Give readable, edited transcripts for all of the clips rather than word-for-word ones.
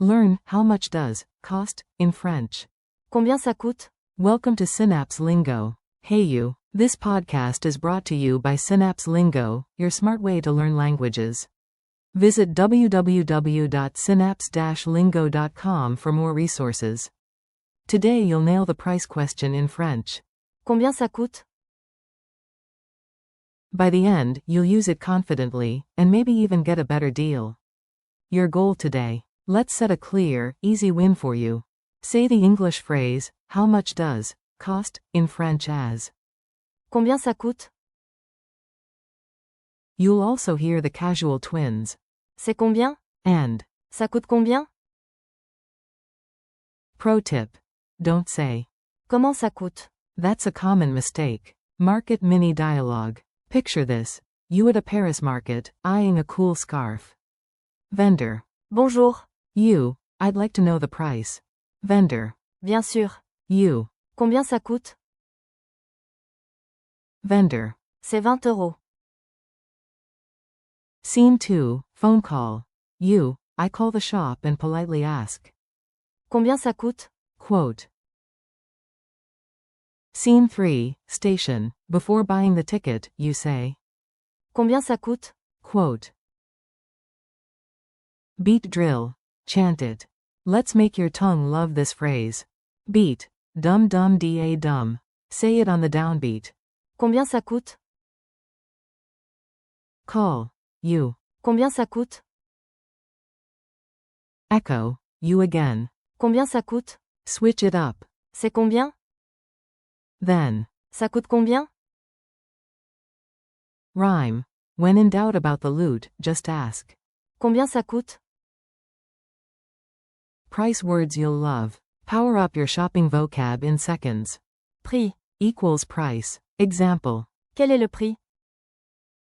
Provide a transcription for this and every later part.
Learn how much does cost in French. Combien ça coûte? Welcome to Synapse Lingo. Hey you. This podcast is brought to you by Synapse Lingo, your smart way to learn languages. Visit www.synapse-lingo.com for more resources. Today you'll nail the price question in French. Combien ça coûte? By the end, you'll use it confidently, and maybe even get a better deal. Your goal today. Let's set a clear, easy win for you. Say the English phrase, how much does cost in French as. Combien ça coûte? You'll also hear the casual twins. C'est combien? And. Ça coûte combien? Pro tip. Don't say. Comment ça coûte? That's a common mistake. Market mini dialogue. Picture this. You at a Paris market, eyeing a cool scarf. Vendor. Bonjour. You. I'd like to know the price. Vendor. Bien sûr. You. Combien ça coûte? Vendor. C'est 20 €. Scene 2, phone call. You. I call the shop and politely ask. Combien ça coûte? Quote. Scene 3, station. Before buying the ticket, you say. Combien ça coûte? Quote. Beat drill. Chant it. Let's make your tongue love this phrase. Beat. Dum dum da dum. Say it on the downbeat. Combien ça coûte? Call. You. Combien ça coûte? Echo. You again. Combien ça coûte? Switch it up. C'est combien? Then. Ça coûte combien? Rhyme. When in doubt about the loot, just ask. Combien ça coûte? Price words you'll love. Power up your shopping vocab in seconds. Prix. Equals price. Example. Quel est le prix?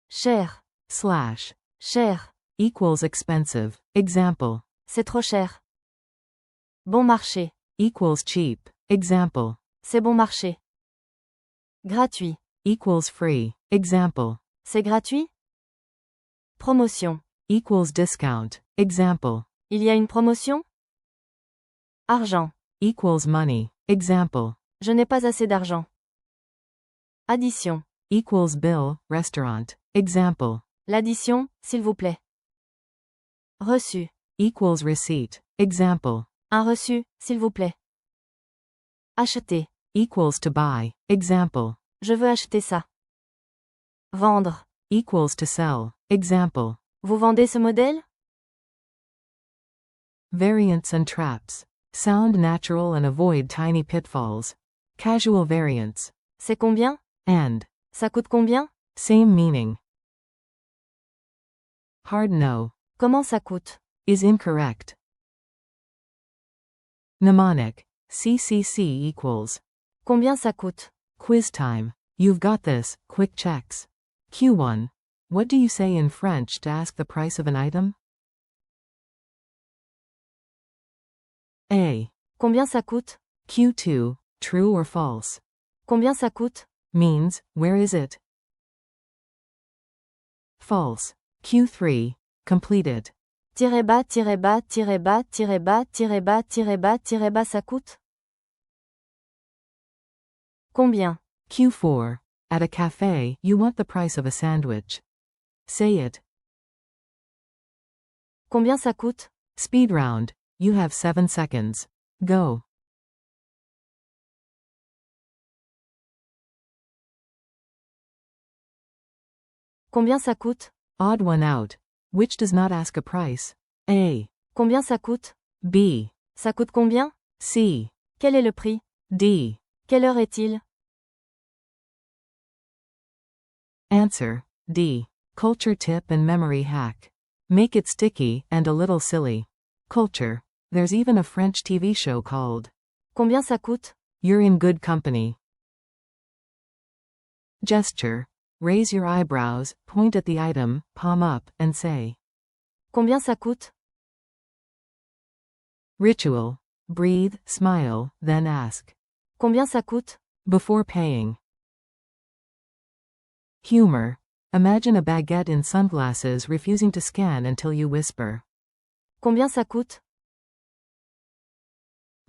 Cher. Slash. Cher. Equals expensive. Example. C'est trop cher. Bon marché. Equals cheap. Example. C'est bon marché. Gratuit. Equals free. Example. C'est gratuit? Promotion. Equals discount. Example. Il y a une promotion? Argent. Equals money. Example. Je n'ai pas assez d'argent. Addition. Equals bill, restaurant. Example. L'addition, s'il vous plaît. Reçu. Equals receipt. Example. Un reçu, s'il vous plaît. Acheter. Equals to buy. Example. Je veux acheter ça. Vendre. Equals to sell. Example. Vous vendez ce modèle? Variants and traps. Sound natural and avoid tiny pitfalls. Casual variants. C'est combien? And. Ça coûte combien? Same meaning. Hard no. Comment ça coûte? Is incorrect. Mnemonic. CCC equals. Combien ça coûte? Quiz time. You've got this. Quick checks. Q1. What do you say in French to ask the price of an item? A. Combien ça coûte? Q2. True or false? Combien ça coûte? Means, where is it? False. Q3. Completed. Tirez bas, tirez bas, tirez bas, tirez bas, tirez bas, tirez bas, tirez bas, ça coûte? Combien? Q4. At a cafe, you want the price of a sandwich. Say it. Combien ça coûte? Speed round. You have 7 seconds. Go. Combien ça coûte? Odd one out. Which does not ask a price? A. Combien ça coûte? B. Ça coûte combien? C. Quel est le prix? D. Quelle heure est-il? Answer. D. Culture tip and memory hack. Make it sticky and a little silly. Culture. There's even a French TV show called. Combien ça coûte? You're in good company. Gesture. Raise your eyebrows, point at the item, palm up, and say. Combien ça coûte? Ritual. Breathe, smile, then ask. Combien ça coûte? Before paying. Humor. Imagine a baguette in sunglasses refusing to scan until you whisper. Combien ça coûte?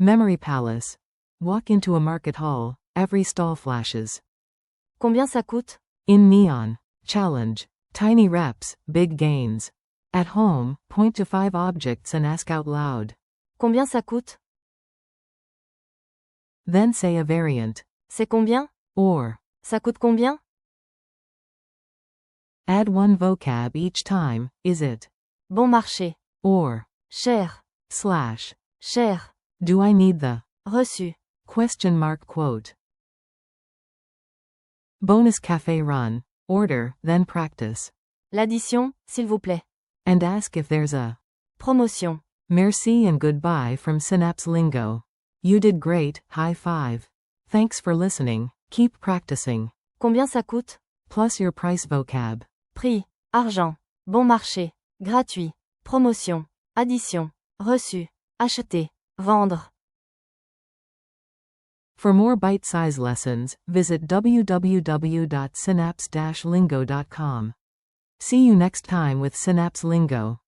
Memory palace. Walk into a market hall, every stall flashes. Combien ça coûte? In neon. Challenge. Tiny reps, big gains. At home, point to 5 objects and ask out loud. Combien ça coûte? Then say a variant. C'est combien? Or. Ça coûte combien? Add 1 vocab each time, is it? Bon marché. Or. Cher. Slash. Cher. Do I need the? Reçu. Question mark quote. Bonus cafe run. Order, then practice. L'addition, s'il vous plaît. And ask if there's a Promotion. merci and goodbye from Synapse Lingo. You did great, high five. Thanks for listening, keep practicing. Combien ça coûte? Plus your price vocab. Prix. Argent. Bon marché. Gratuit. Promotion. Addition. Reçu. Acheter. Vendre. For more bite-sized lessons, visit www.synapse-lingo.com. See you next time with Synapse Lingo.